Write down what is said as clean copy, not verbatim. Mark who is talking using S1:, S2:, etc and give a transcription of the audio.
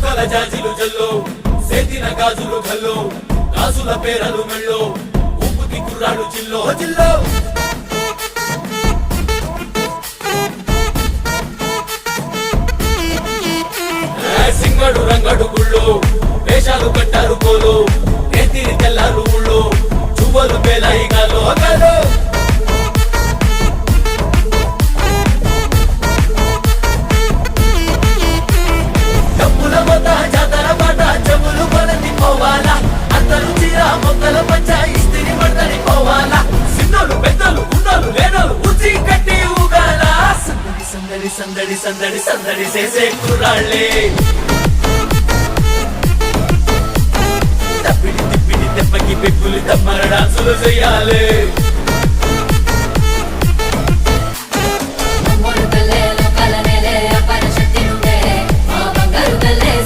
S1: బుగ్గల జాజిలు జల్లో సేతిన గాజులు గల్లో గాజుల పేరలు మెళ్ళో ఊపుకి కుర్రాడు చిల్లో జిల్లో సింగడు రంగడు గుళ్ళు వేషాలు కట్టారు కోలు నేతిరి తెల్లారు ఊళ్ళో చువ్వలు పేలాయి గాలో గాలో డబ్బుల మొత్త జాతర పాట చెవులు కొలతి పోవాలా అందరూ చీర మొక్కల పంచ ఇస్తిరి పడతని పోవాలా సిన్నోలు పెద్దలు ఉన్నోలు లేనోలు ఉచి కట్టి ఊగాల సందడి సందడి సందడి సందడి చేసే కుర్రాళ్ళే తప్పిడి తిప్పిడి దెబ్బకి పెక్కులు తమ్మర డాన్సులు చెయ్యాలి